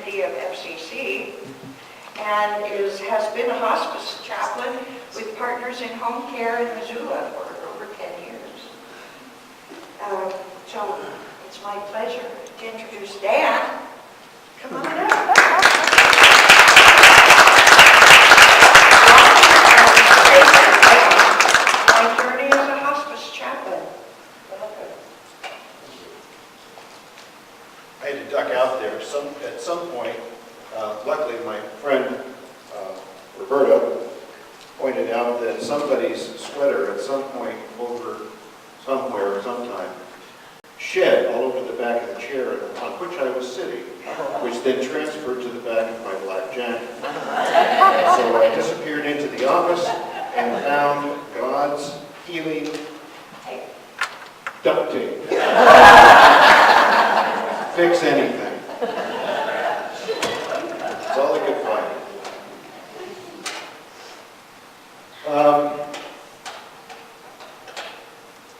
of FCC and has been a hospice chaplain with Partners in Home Care in Missoula for over 10 years. So it's my pleasure to introduce Dan. Come on up. My journey as a hospice chaplain. I had to duck out there at some point. Luckily, my friend Roberta pointed out that somebody's sweater at some point over somewhere, sometime, shed all over the back of the chair on which I was sitting, which then transferred to the back of my black jacket. So I disappeared into the office and found God's healing duct tape. Fix anything. That's all I could find.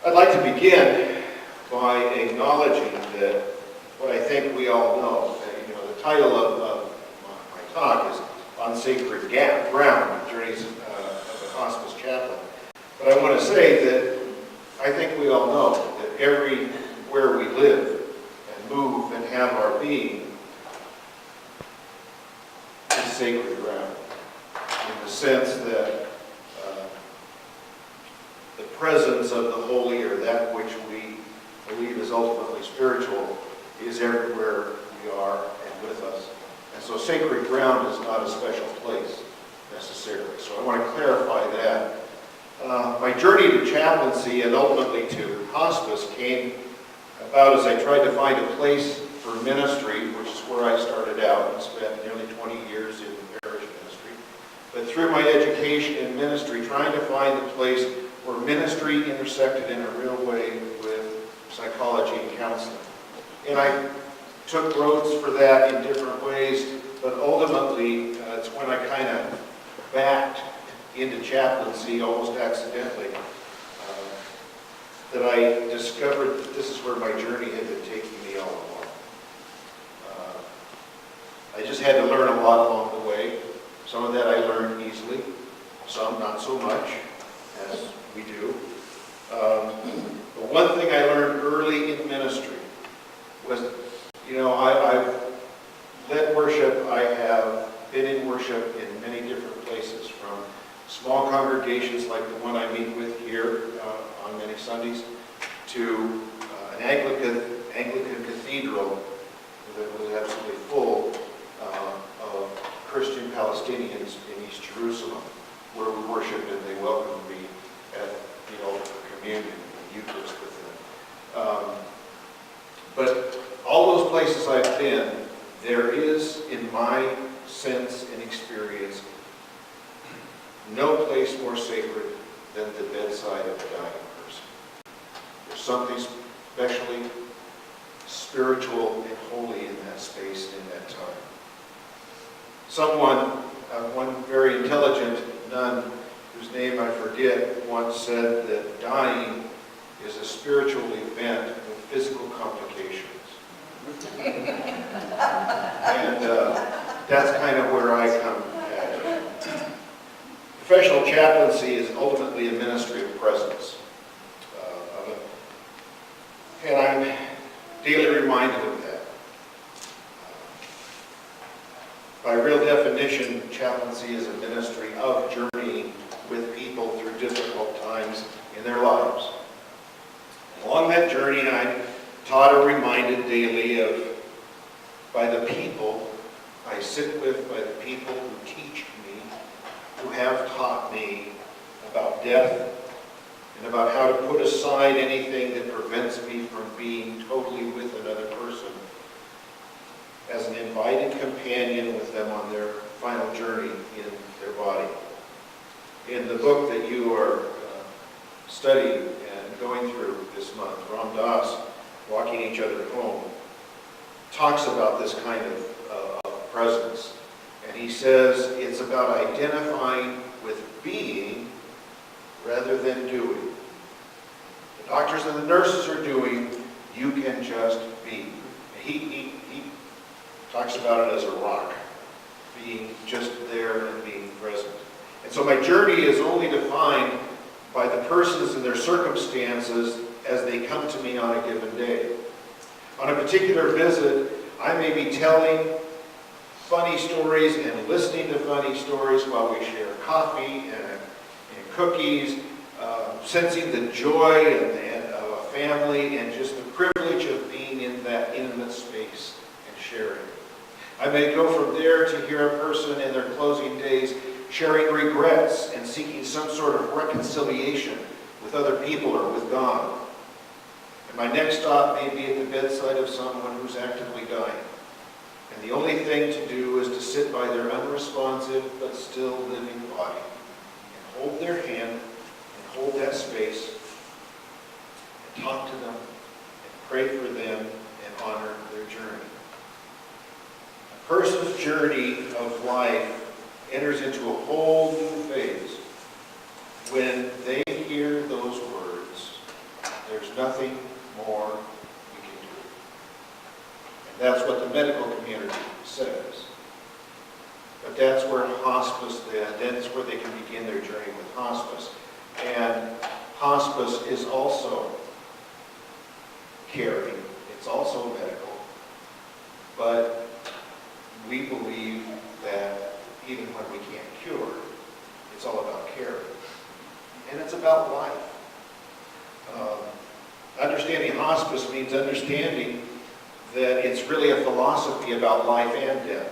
I'd like to begin by acknowledging that what I think we all know. The title of my talk is On Sacred Ground, Journeys of a Hospice Chaplain. But I want to say that I think we all know that everywhere we live and move and have our being is sacred ground, in the sense that the presence of the holy, or that which we believe is ultimately spiritual, is everywhere we are and with us. And so sacred ground is not a special place necessarily. So I want to clarify that. My journey to chaplaincy and ultimately to hospice came about as I tried to find a place for ministry, which is where I started out and spent nearly 20 years in parish ministry. But through my education in ministry, trying to find a place where ministry intersected in a real way with psychology and counseling. And I took roads for that in different ways, but ultimately it's when I kind of backed into chaplaincy almost accidentally that I discovered that this is where my journey had been taking me all along. I just had to learn a lot along the way. Some of that I learned easily, some not so much, as we do. But one thing I learned early in ministry was, I've led worship. I have been in worship in many different places, from small congregations like the one I meet with here on many Sundays, to an Anglican cathedral that was absolutely full of Christian Palestinians in East Jerusalem, where we worshiped and they welcomed me at the altar for communion and Eucharist with them. But all those places I've been, there is, in my sense and experience, no place more sacred than the bedside of a dying person. There's something especially spiritual and holy in that space, in that time. One very intelligent nun, whose name I forget, once said that dying is a spiritual event with physical complications. And that's kind of where I come at it. Professional chaplaincy is ultimately a ministry of presence. And I'm daily reminded of that. By real definition, chaplaincy is a ministry of journeying with people through difficult times in their lives. Along that journey, I'm taught or reminded daily by the people I sit with, by the people who teach me, who have taught me about death and about how to put aside anything that prevents me from being totally with another person, as an invited companion with them on their final journey in their body. In the book that you are studying and going through this month, Ram Dass, Walking Each Other Home, talks about this kind of presence. And he says it's about identifying with being rather than doing. The doctors and the nurses are doing, you can just be. He talks about it as a rock, being just there and being present. And so my journey is only defined by the persons and their circumstances as they come to me on a given day. On a particular visit, I may be telling funny stories and listening to funny stories while we share coffee and cookies, sensing the joy of a family and just the privilege of being in that intimate space and sharing. I may go from there to hear a person in their closing days sharing regrets and seeking some sort of reconciliation with other people or with God. And my next stop may be at the bedside of someone who's actively dying. And the only thing to do is to sit by their unresponsive but still living body and hold their hand and hold that space and talk to them and pray for them and honor their journey. A person's journey of life enters into a whole new phase when they hear those words, "There's nothing more we can do." And that's what the medical community says. But that's where hospice, that's where they can begin their journey with hospice. And hospice is also caring, it's also medical, but we believe that even when we can't cure, it's all about caring. And it's about life. Understanding hospice means understanding that it's really a philosophy about life and death.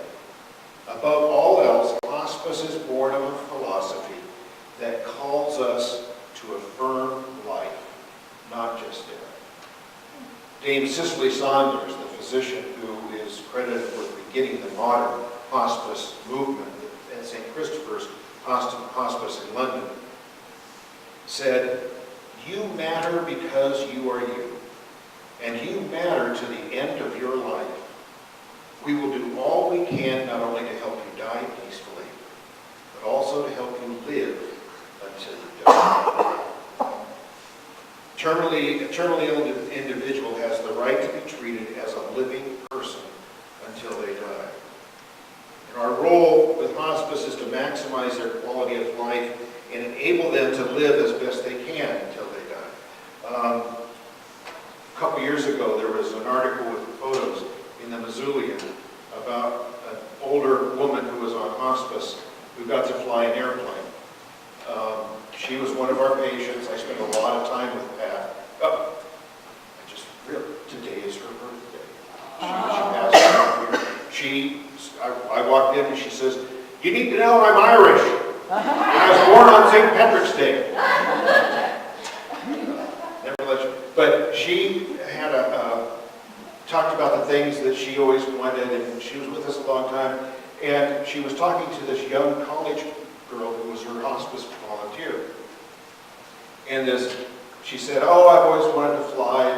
Above all else, hospice is born of a philosophy that calls us to affirm life, not just death. Dame Cicely Saunders, the physician who is credited with beginning the modern hospice movement at St. Christopher's Hospice in London, said, "You matter because you are you, and you matter to the end of your life. We will do all we can not only to help you die peacefully, but also to help you live until you die." A terminally ill individual has the right to be treated as a living person until they die. And our role with hospice is to maximize their quality of life and enable them to live as best they can until they die. A couple years ago, there was an article with photos in the Missoulian about an older woman who was on hospice who got to fly an airplane. She was one of our patients. I spent a lot of time with Pat. Oh, I just realized today is her birthday. She passed away. I walked in and she says, "You need to know I'm Irish. I was born on St. Patrick's Day." Never let you. But she had talked about the things that she always wanted, and she was with us a long time. And she was talking to this young college girl who was her hospice volunteer. And she said, "Oh, I've always wanted to fly."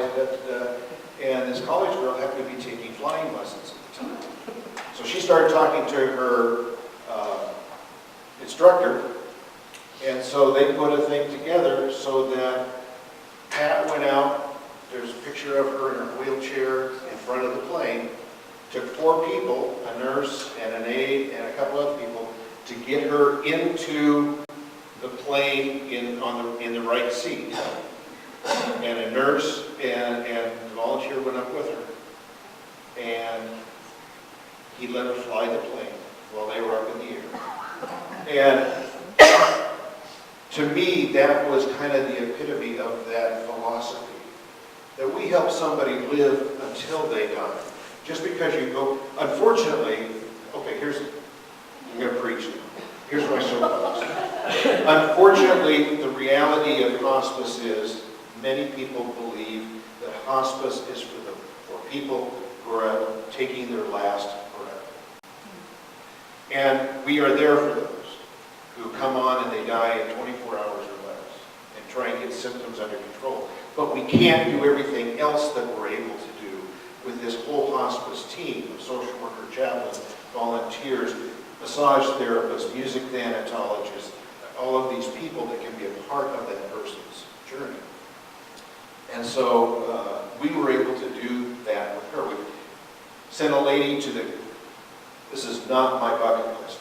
And this college girl happened to be taking flying lessons at the time. So she started talking to her instructor. And so they put a thing together so that Pat went out. There's a picture of her in her wheelchair in front of the plane. Took 4 people, a nurse and an aide and a couple other people, to get her into the plane in the right seat. And a nurse and the volunteer went up with her. And he let her fly the plane while they were up in the air. And to me, that was kind of the epitome of that philosophy. That we help somebody live until they die. Just because you go, unfortunately, okay, I'm going to preach now. Here's my soapbox. Unfortunately, the reality of hospice is many people believe that hospice is for people who are taking their last breath. And we are there for those who come on and they die in 24 hours or less and try and get symptoms under control. But we can't do everything else that we're able to do with this whole hospice team of social worker, chaplains, volunteers, massage therapists, music thanatologists, all of these people that can be a part of that person's journey. And so we were able to do that with her. We sent a lady to the This is not my bucket list.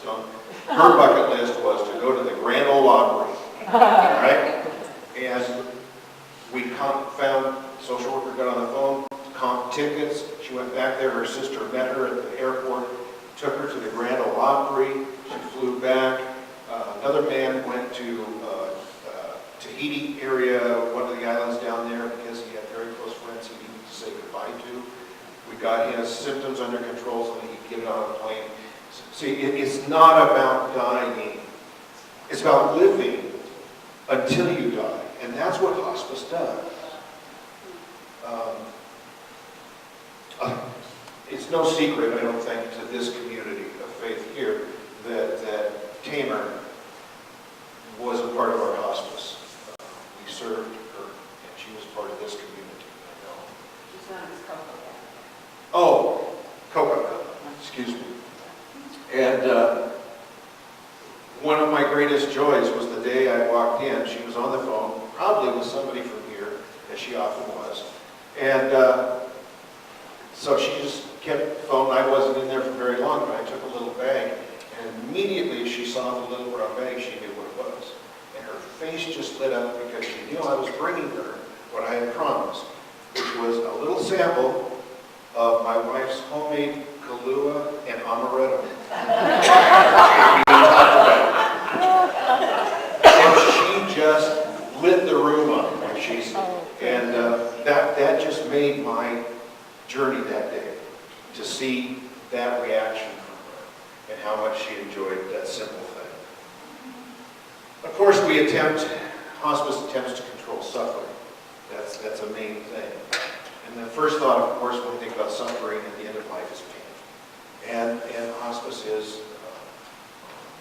Her bucket list was to go to the Grand Ole Opry, right? And we found, social worker got on the phone, comped tickets. She went back there. Her sister met her at the airport, took her to the Grand Ole Opry. She flew back. Another man went to Tahiti area, one of the islands down there, because he had very close friends he needed to say goodbye to. We got his symptoms under control so that he could get it on a plane. See, it's not about dying. It's about living until you die. And that's what hospice does. It's no secret, I don't think, to this community of faith here that Tamer was a part of our hospice. We served her, and she was part of this community. I know. She's not as Coco. Oh, Coco, excuse me. And one of my greatest joys was the day I walked in. She was on the phone, probably with somebody from here, as she often was. And so she just kept the phone. I wasn't in there for very long, but I took a little bag. And immediately as she saw the little brown bag, she knew what it was. And her face just lit up because she knew I was bringing her what I had promised, which was a little sample of my wife's homemade Kahlua and amaretto. And she just lit the room up when she said, and that just made my journey that day, to see that reaction from her and how much she enjoyed that simple thing. Of course, hospice attempts to control suffering. That's a main thing. And the first thought, of course, when we think about suffering at the end of life is pain. And hospice is,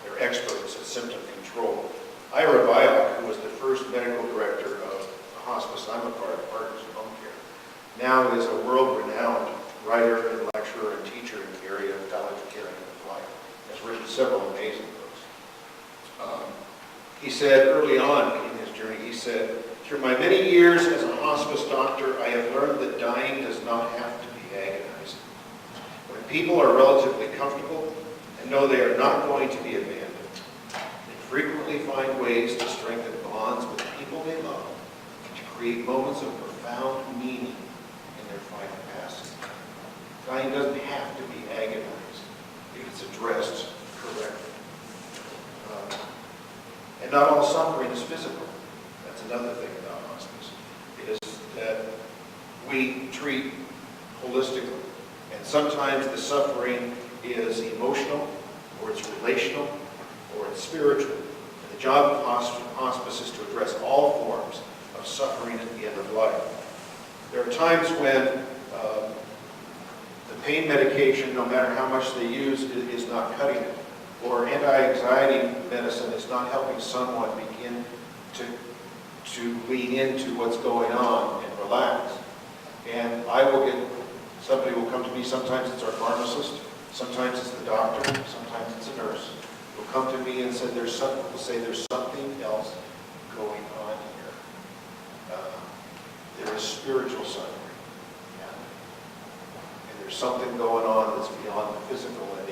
they're experts at symptom control. Ira Byock, who was the first medical director of the hospice I'm a part of, Partners in Home Care, now is a world-renowned writer and lecturer and teacher in the area of palliative care and life. Has written several amazing books. He said early on in his journey, he said, "Through my many years as a hospice doctor, I have learned that dying does not have to be agonizing. When people are relatively comfortable and know they are not going to be abandoned, they frequently find ways to strengthen bonds with the people they love, to create moments of profound meaning in their final passing. Dying doesn't have to be agonized if it's addressed correctly. And not all suffering is physical. That's another thing about hospice. It is that we treat holistically. And sometimes the suffering is emotional, or it's relational, or it's spiritual. And the job of hospice is to address all forms of suffering at the end of life. There are times when the pain medication, no matter how much they use, is not cutting it. Or anti-anxiety medicine is not helping someone begin to lean into what's going on and relax. And somebody will come to me, sometimes it's our pharmacist, sometimes it's the doctor, sometimes it's a nurse, will come to me and say there's something else going on here. There is spiritual suffering. And there's something going on that's beyond the physical, and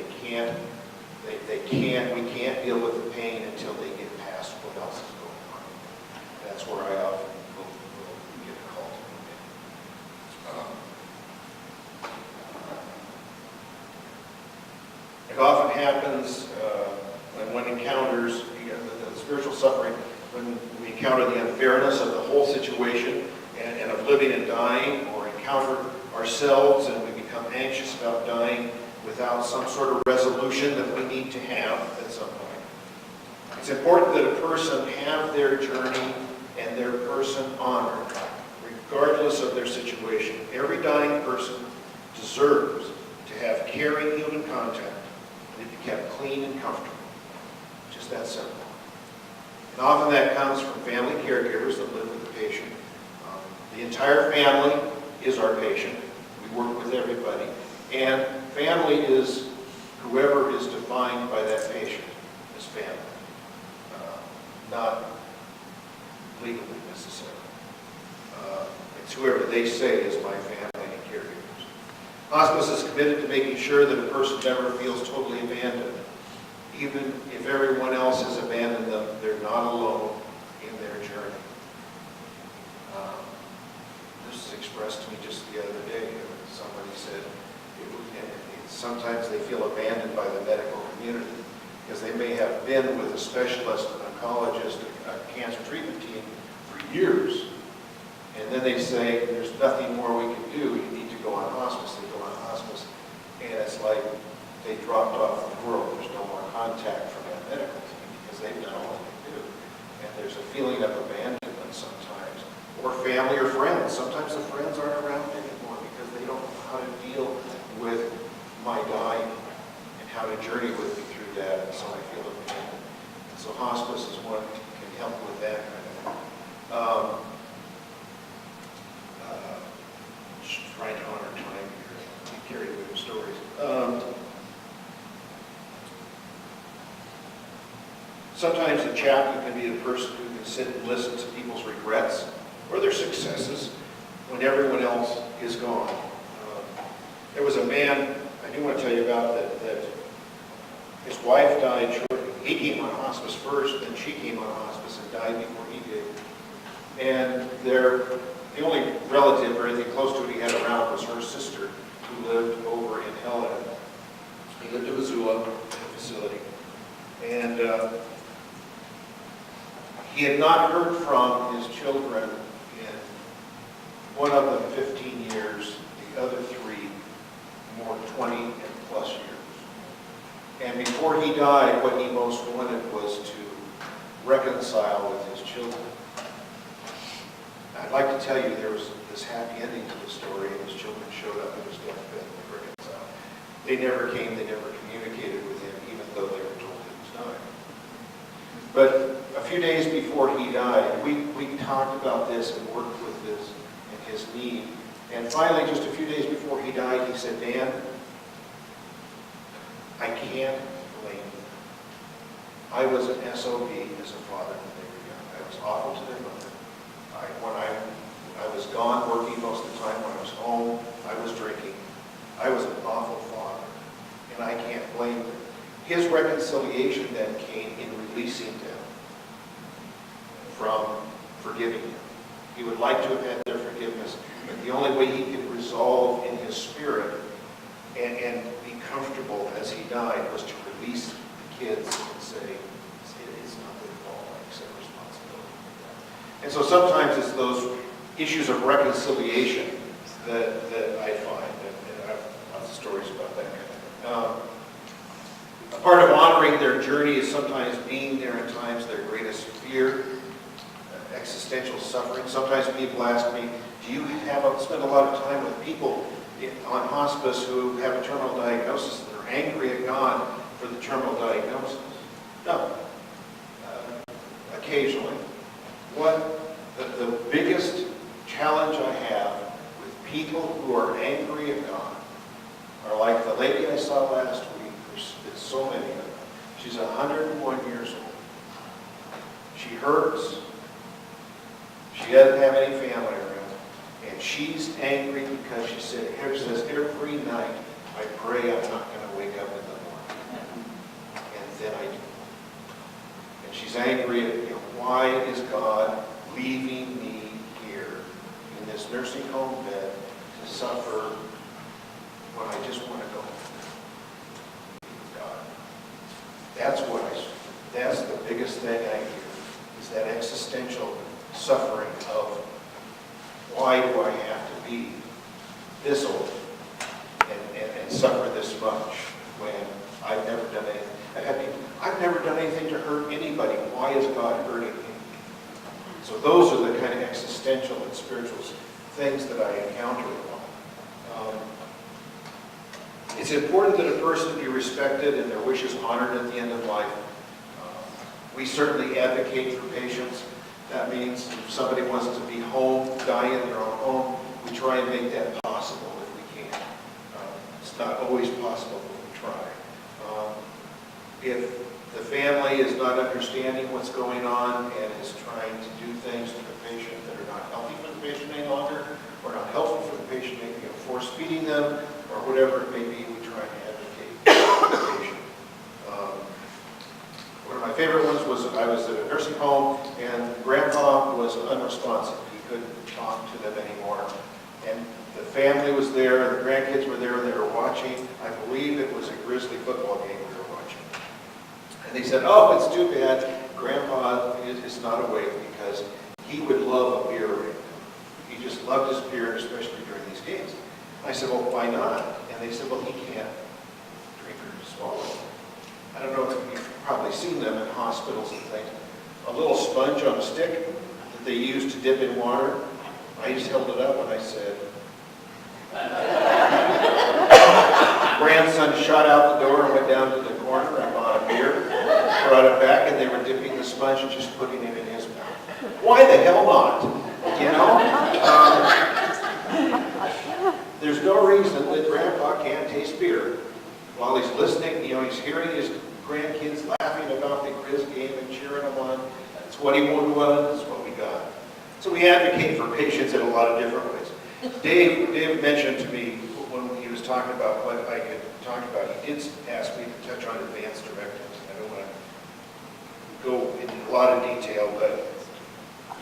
we can't deal with the pain until they get past what else is going on. That's where I often will get a call to. It often happens when one encounters the spiritual suffering, when we encounter the unfairness of the whole situation and of living and dying, or encounter ourselves and we become anxious about dying without some sort of resolution that we need to have at some point. It's important that a person have their journey and their person honored, regardless of their situation. Every dying person deserves to have caring human contact and to be kept clean and comfortable. Just that simple. And often that comes from family caregivers that live with the patient. The entire family is our patient. We work with everybody. And family is whoever is defined by that patient as family, not legally necessarily. It's whoever they say is my family and caregivers. Hospice is committed to making sure that a person never feels totally abandoned. Even if everyone else has abandoned them, they're not alone in their journey. This was expressed to me just the other day. Somebody said sometimes they feel abandoned by the medical community because they may have been with a specialist, an oncologist, a cancer treatment team for years. And then they say, there's nothing more we can do. You need to go on hospice. They go on hospice. And it's like they dropped off the world. There's no more contact from that medical team because they've done all they can do. And there's a feeling of abandonment sometimes. Or family or friends. Sometimes the friends aren't around anymore because they don't know how to deal with my dying and how to journey with me through that. And so I feel abandoned. And so hospice is what can help with that kind of thing. Just trying to honor time here. I carry away the stories. Sometimes the chaplain can be the person who can sit and listen to people's regrets or their successes when everyone else is gone. There was a man I do want to tell you about that his wife died shortly. He came on hospice first, then she came on hospice and died before he did. And the only relative or anything close to it he had around was her sister, who lived over in Helena. He lived in Missoula, in a facility. And he had not heard from his children in one of them 15 years, the other 3 more 20 and plus years. And before he died, what he most wanted was to reconcile with his children. I'd like to tell you there was this happy ending to the story, and his children showed up at his deathbed and they reconciled. They never came, they never communicated with him, even though they were told he was dying. But a few days before he died, we talked about this and worked with this and his need. And finally, just a few days before he died, he said, Dan, I can't blame you. I was an SOB as a father when they were young. I was awful to their mother. When I was gone working most of the time, when I was home, I was drinking. I was an awful father, and I can't blame them. His reconciliation then came in releasing them from forgiving him. He would like to have had their forgiveness, but the only way he could resolve in his spirit and be comfortable as he died was to release the kids and say, it's not their fault, I accept responsibility for that. And so sometimes it's those issues of reconciliation that I find, and I have lots of stories about that kind of thing. A part of honoring their journey is sometimes being there in times their greatest fear, existential suffering. Sometimes people ask me, do you spend a lot of time with people on hospice who have a terminal diagnosis that are angry at God for the terminal diagnosis? No. Occasionally. The biggest challenge I have with people who are angry at God are like the lady I saw last week. There's so many of them. She's 101 years old. She hurts. She doesn't have any family around. And she's angry because she says every night, I pray I'm not going to wake up in the morning. And then I do. And she's angry at, why is God leaving me here in this nursing home bed to suffer when I just want to go with God? That's the biggest thing I hear, is that existential suffering of, why do I have to be this old and suffer this much when I've never done anything? I've never done anything to hurt anybody. Why is God hurting me? So those are the kind of existential and spiritual things that I encounter a lot. It's important that a person be respected and their wishes honored at the end of life. We certainly advocate for patients. That means if somebody wants to be home, die in their own home, we try and make that possible if we can. It's not always possible, but we try. If the family is not understanding what's going on and is trying to do things to the patient that are not healthy for the patient any longer, or not helpful for the patient, maybe force feeding them, or whatever it may be, we try and advocate for the patient. One of my favorite ones was I was at a nursing home and Grandpa was unresponsive. He couldn't talk to them anymore. And the family was there, the grandkids were there, and they were watching. I believe it was a Grizzly football game we were watching. And they said, oh, it's too bad Grandpa is not awake because he would love a beer right now. He just loved his beer, especially during these games. I said, well, why not? And they said, well, he can't drink or swallow. I don't know if you've probably seen them in hospitals and things. A little sponge on a stick that they use to dip in water. I just held it up and I said, grandson shot out the door and went down to the corner and bought a beer, brought it back, and they were dipping the sponge and just putting it in his mouth. Why the hell not? You know? There's no reason that Grandpa can't taste beer while he's listening. You know, he's hearing his grandkids laughing about the Grizz game and cheering them on. That's what he wanted. That's what we got. So we advocate for patients in a lot of different ways. Dave mentioned to me when he was talking about what I could talk about, he did ask me to touch on advanced directives. I don't want to go into a lot of detail, but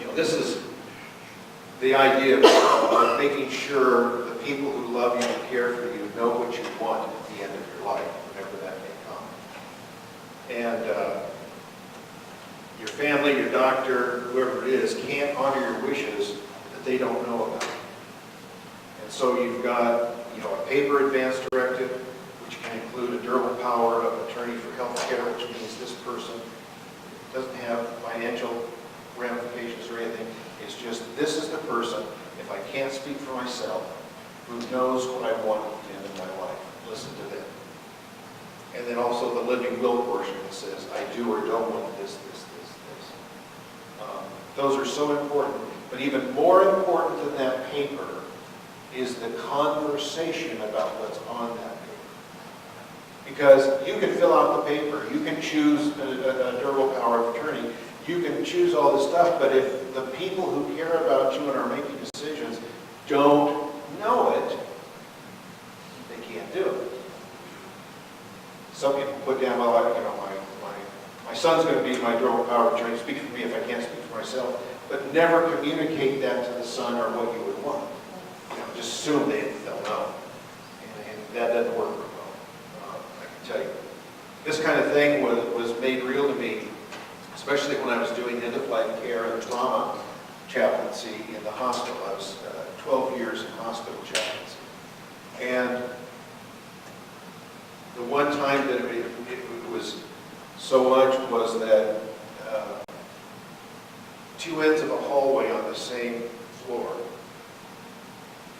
you know, this is the idea of making sure the people who love you and care for you know what you want at the end of your life, whenever that may come. And your family, your doctor, whoever it is, can't honor your wishes that they don't know about. And so you've got, you know, a paper advance directive, which can include a durable power of attorney for health care, which means this person doesn't have financial ramifications or anything. It's just, this is the person, if I can't speak for myself, who knows what I want at the end of my life. Listen to them. And then also the living will portion that says, I do or don't want this. Those are so important. But even more important than that paper is the conversation about what's on that paper. Because you can fill out the paper, you can choose a durable power of attorney, you can choose all this stuff, but if the people who care about you and are making decisions don't know it, they can't do it. Some people put down, well, you know, my son's going to be my durable power of attorney, speak for me if I can't speak for myself, but never communicate that to the son or what you would want. You know, just assume they'll know. And that doesn't work very well, I can tell you. This kind of thing was made real to me, especially when I was doing end-of-life care and trauma chaplaincy in the hospital. I was 12 years in hospital chaplaincy. And the one time that it was so much was that two ends of a hallway on the same floor.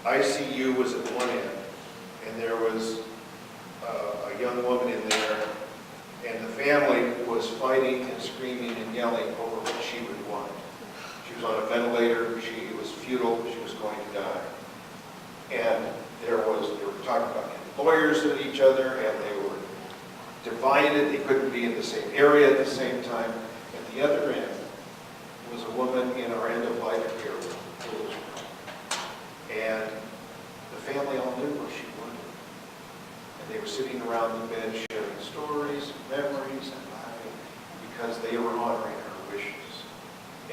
ICU was at one end, and there was a young woman in there, and the family was fighting and screaming and yelling over what she would want. She was on a ventilator, it was futile, she was going to die. And they were talking about lawyers at each other, and they were divided, they couldn't be in the same area at the same time. At the other end was a woman in our end-of-life care room. And the family all knew what she wanted. And they were sitting around the bed sharing stories, memories, and laughing because they were honoring her wishes.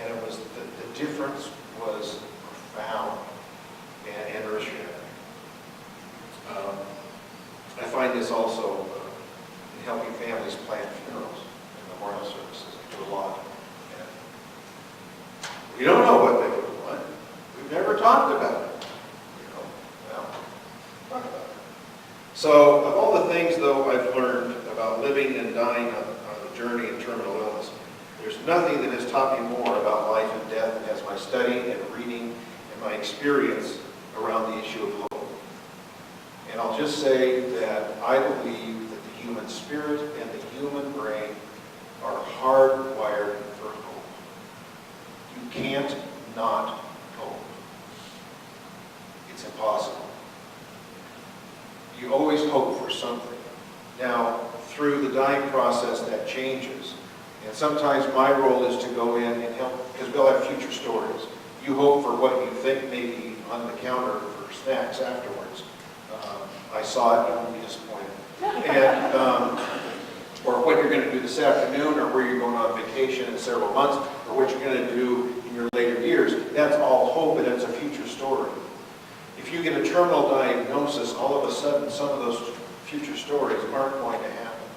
And it was the difference was profound and earth-shattering. I find this also in helping families plan funerals and memorial services. I do a lot. And we don't know what they would want. We've never talked about it. You know, well, talk about it. So, of all the things, though, I've learned about living and dying on the journey in terminal illness, there's nothing that has taught me more about life and death as my study and reading and my experience around the issue of hope. And I'll just say that I believe that the human spirit and the human brain are hardwired for hope. You can't not hope. It's impossible. You always hope for something. Now, through the dying process, that changes. And sometimes my role is to go in and help, because we'll have future stories. You hope for what you think may be on the counter for snacks afterwards. I saw it, you won't be disappointed. And, or what you're going to do this afternoon, or where you're going on vacation in several months, or what you're going to do in your later years, that's all hope, and it's a future story. If you get a terminal diagnosis, all of a sudden some of those future stories aren't going to happen.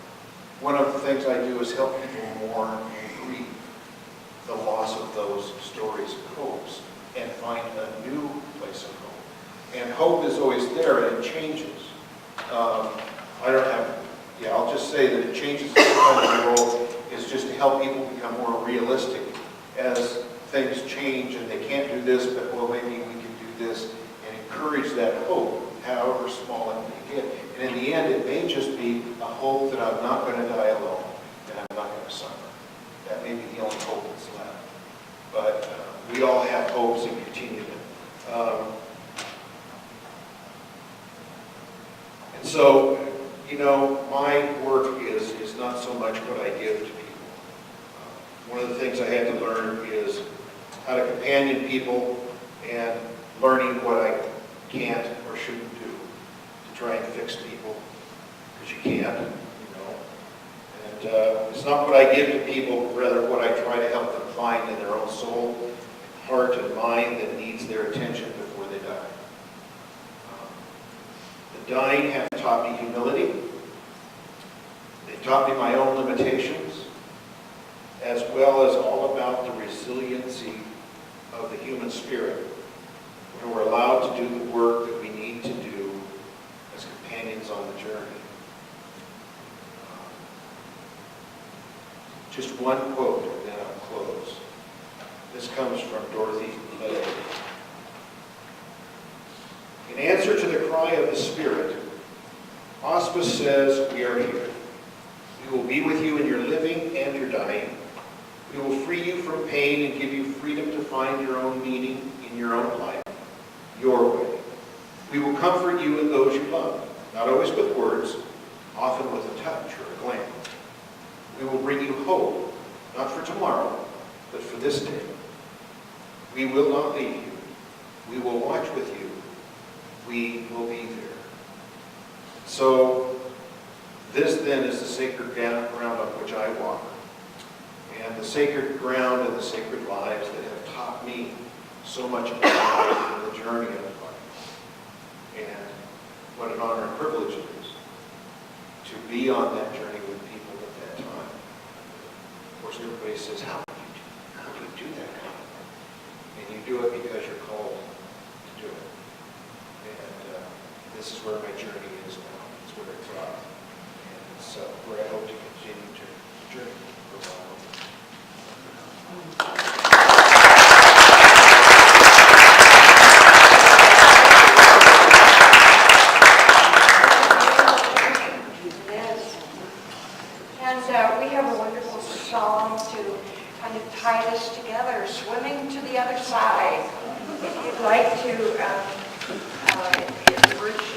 One of the things I do is help people mourn and grieve the loss of those stories and hopes, and find a new place of hope. And hope is always there, and it changes. I'll just say that it changes. Sometimes my role is just to help people become more realistic as things change and they can't do this, but well, maybe we can do this, and encourage that hope, however small it may get. And in the end, it may just be a hope that I'm not going to die alone, and I'm not going to suffer. That may be the only hope that's left. But we all have hopes and continue them. And so, my work is not so much what I give to people. One of the things I had to learn is how to companion people and learning what I can't or shouldn't do to try and fix people, because you can't, And it's not what I give to people, but rather what I try to help them find in their own soul, heart, and mind that needs their attention before they die. The dying have taught me humility. They've taught me my own limitations, as well as all about the resiliency of the human spirit, when we're allowed to do the work that we need to do as companions on the journey. Just one quote, and then I'll close. This comes from Dorothy Lay. In answer to the cry of the Spirit, Hospice says, we are here. We will be with you in your living and your dying. We will free you from pain and give you freedom to find your own meaning in your own life, your way. We will comfort you and those you love, not always with words, often with a touch or a glance. We will bring you hope, not for tomorrow, but for this day. We will not leave you. We will watch with you. We will be there. So, this then is the sacred ground on which I walk, and the sacred ground and the sacred lives that have taught me so much about life and the journey of life. And what an honor and privilege it is to be on that journey with people at that time. Of course, everybody says, how do you do that? And you do it because you're called to do it. And this is where my journey is now. It's where it's at. And it's where I hope to continue to journey for a while. And we have a wonderful song to kind of tie this together, Swimming to the Other Side. If you'd like to, the words